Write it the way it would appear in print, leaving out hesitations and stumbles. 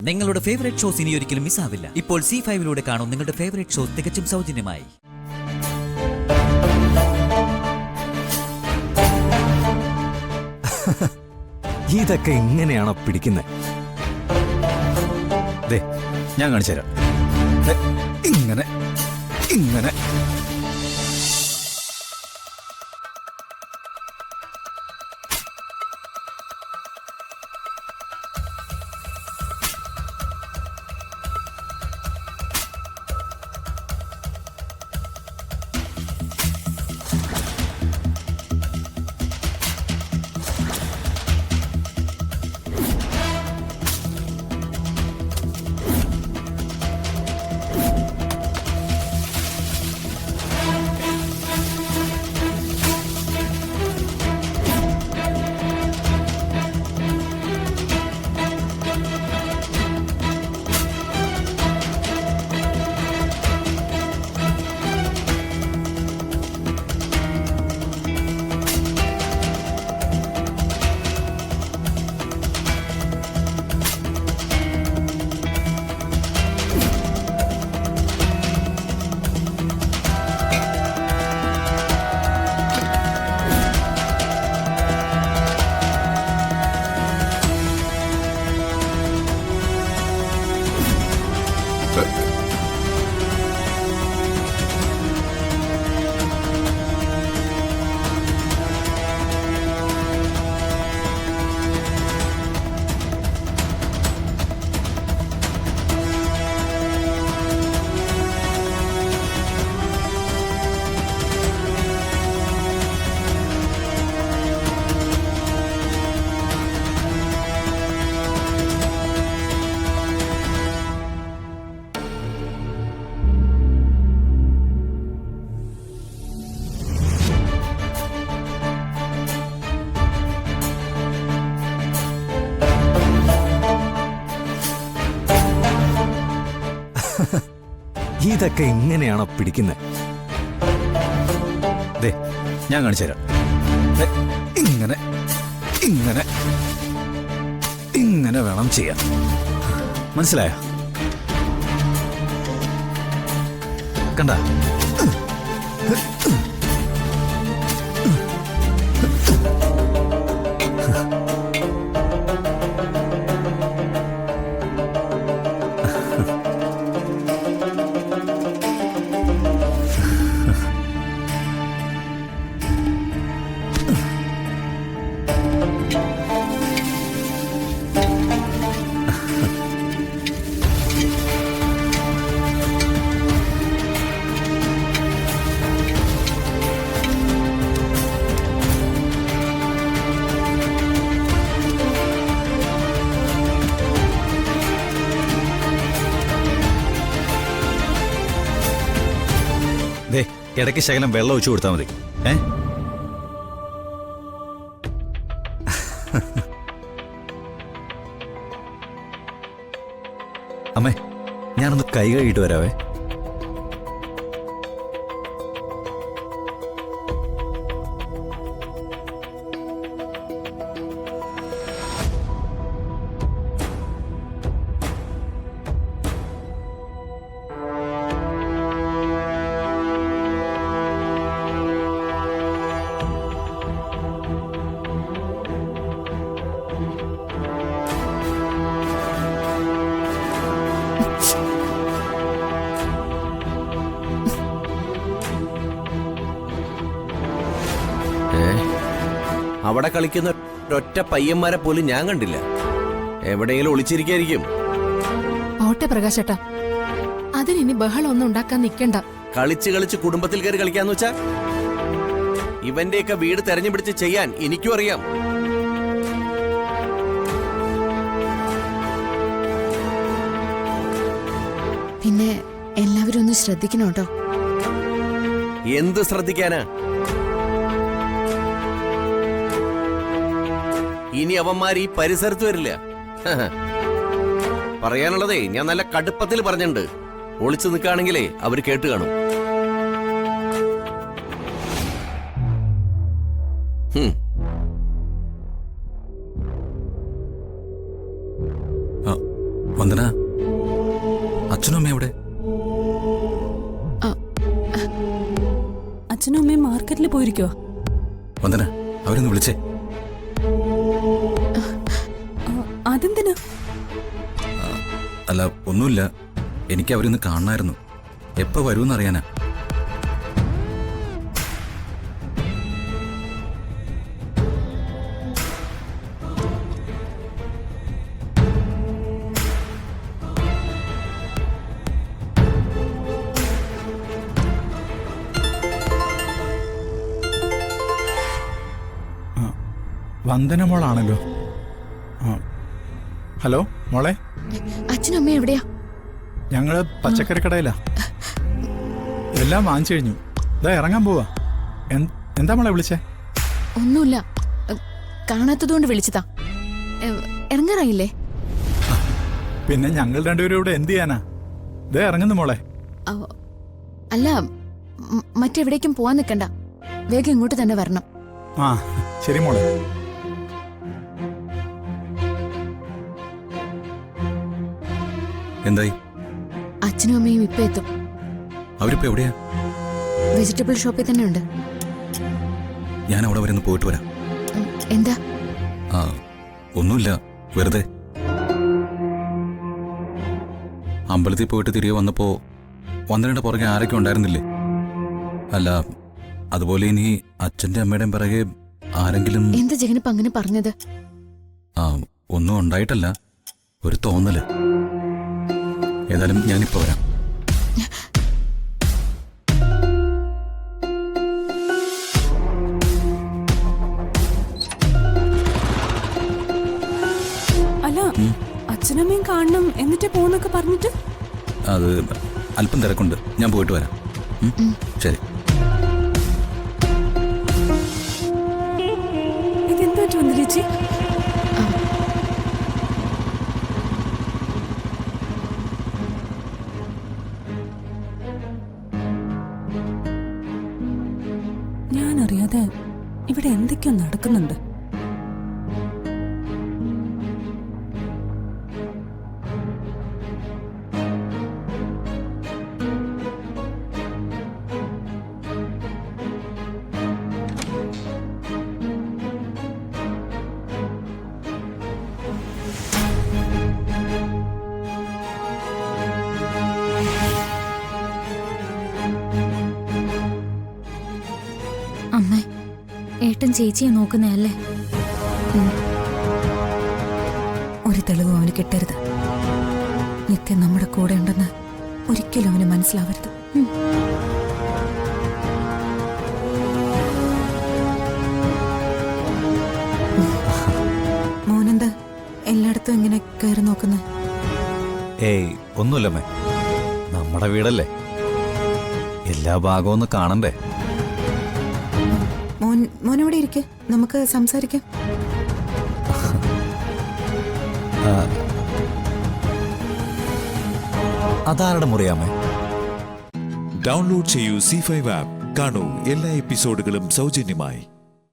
നിങ്ങളുടെ favourite shows ഇനി ഒരിക്കലും മിസ്സാവില്ല. ഇപ്പോൾ C5 കാണും നിങ്ങളുടെ ഫേവറേറ്റ് ഷോസ് തികച്ചും സൗജന്യമായി. ഇതൊക്കെ എങ്ങനെയാണോ പിടിക്കുന്നത്? ഞാൻ കാണിച്ചു തരാം. ഇങ്ങനെ ഇങ്ങനെ ഇതൊക്കെ എങ്ങനെയാണോ പിടിക്കുന്നത്? ഞാൻ കാണിച്ചു തരാം. ഇങ്ങനെ ഇങ്ങനെ ഇങ്ങനെ വേണം ചെയ്യാൻ. മനസ്സിലായോ? കണ്ട? ഇടയ്ക്ക് ശകലം വെള്ളം ഒഴിച്ചു കൊടുത്താൽ മതി. അമ്മേ, ഞാനൊന്ന് കൈ കഴുകിയിട്ട് വരാവേ. അവിടെ കളിക്കുന്ന ഒറ്റ പയ്യന്മാരെ പോലും ഞാൻ കണ്ടില്ല. എവിടെയെങ്കിലും ഒളിച്ചിരിക്കായിരിക്കും. ഓട്ടെ പ്രകാശേട്ടാ, അതിനി ബഹളമൊന്നും ഉണ്ടാക്കാൻ നിൽക്കണ്ട. കളിച്ച് കളിച്ച് കുടുംബത്തിൽ കയറി കളിക്കാന്ന് വെച്ചാ ഇവന്റെയൊക്കെ വീട് തെരഞ്ഞു പിടിച്ച് ചെയ്യാൻ എനിക്കും അറിയാം. പിന്നെ എല്ലാവരും ഒന്ന് ശ്രദ്ധിക്കണം കേട്ടോ. എന്ത് ശ്രദ്ധിക്കാനാ? ഇനി അവന്മാർ ഈ പരിസരത്ത് വരില്ല. പറയാനുള്ളതേ ഞാൻ നല്ല കടുപ്പത്തിൽ പറഞ്ഞിട്ടുണ്ട്. ഒളിച്ചു നിൽക്കുകയാണെങ്കിലേ അവര് കേട്ട് കാണും. വന്ദന, അച്ഛനും അമ്മയും എവിടെ? അച്ഛനും അമ്മയും മാർക്കറ്റിൽ പോയിരിക്കുവോ? വന്ദന, അവരൊന്ന് വിളിച്ചേ. അതെന്തിനാ? അല്ല, ഒന്നുമില്ല. എനിക്ക് അവരൊന്ന് കാണണമായിരുന്നു. എപ്പോ വരുമെന്ന് അറിയാനാ. വന്ദന മോളാണല്ലോ. ഹലോ മോളെ, അച്ഛനും അമ്മയും എവിടെയാ? ഞങ്ങള് പച്ചക്കറി കടയിലാ. എല്ലാം വാങ്ങിച്ചു കഴിഞ്ഞു. ഇതാ ഇറങ്ങാൻ പോവാ. എന്താ മോളെ വിളിച്ചേ? ഒന്നുമില്ല, കാണാത്തതുകൊണ്ട് വിളിച്ചതാ. ഇറങ്ങാറായില്ലേ? പിന്നെ ഞങ്ങൾ രണ്ടുപേരും ഇവിടെ എന്ത് ചെയ്യാനാ? ഇതാ ഇറങ്ങുന്നു മോളെ. അല്ല, മറ്റെവിടേക്കും പോവാൻ നിൽക്കണ്ട, വേഗം ഇങ്ങോട്ട് തന്നെ വരണം. ആ ശരി മോളെ. എന്തായി? അച്ഛനും അമ്മയും ഇപ്പൊ എത്തും. അവരിപ്പോ എവിടെയാ? വെജിറ്റബിൾ ഷോപ്പിൽ തന്നെ ഉണ്ട്. ഞാൻ അവിടെ വരെ ഒന്ന് പോയിട്ട് വരാം. എന്താ? ആ, ഒന്നുമില്ല, വെറുതെ. അമ്പലത്തിൽ പോയിട്ട് തിരികെ വന്നപ്പോ വന്ദനയുടെ പുറകെ ആരൊക്കെ ഉണ്ടായിരുന്നില്ലേ? അല്ല, അതുപോലെ ഇനി അച്ഛന്റെ അമ്മയുടെയും പിറകെ ആരെങ്കിലും? എന്താ ജഗനിപ്പ അങ്ങനെ പറഞ്ഞത്? ആ, ഒന്നും ഉണ്ടായിട്ടല്ല, ഒരു തോന്നല്. ഏതായാലും ഞാനിപ്പോ വരാം. അല്ല, അച്ഛനമ്മയും കാണണം എന്നിട്ട് പോന്നൊക്കെ പറഞ്ഞിട്ട്? അത് അല്പം തിരക്കുണ്ട്, ഞാൻ പോയിട്ട് വരാം. ശരി. ഇതെന്താ ചേച്ചി? ഞാനറിയാതെ ഇവിടെ എന്തൊക്കെയോ നടക്കുന്നുണ്ട്. അമ്മ, ഏട്ടൻ ചേച്ചിയെ നോക്കുന്നതല്ലേ? ഒരു തെളിവും അവന് കിട്ടരുത്. നിത്യം നമ്മുടെ കൂടെ ഉണ്ടെന്ന് ഒരിക്കലും അവന് മനസ്സിലാവരുത്. മോനെന്താ എല്ലായിടത്തും ഇങ്ങനെ കയറി നോക്കുന്നത്? ഏയ്, ഒന്നുമില്ലമ്മേ. നമ്മുടെ വീടല്ലേ, എല്ലാ ഭാഗവും ഒന്ന് കാണണ്ടേ? മോനവിടെ ഇരിക്കെ, നമുക്ക് സംസാരിക്കാം. അതാരുടെ മുറിയാമേ? ഡൗൺലോഡ് ചെയ്യൂ C5 ആപ്പ്. കാണൂ എല്ലാ എപ്പിസോഡുകളും സൗജന്യമായി.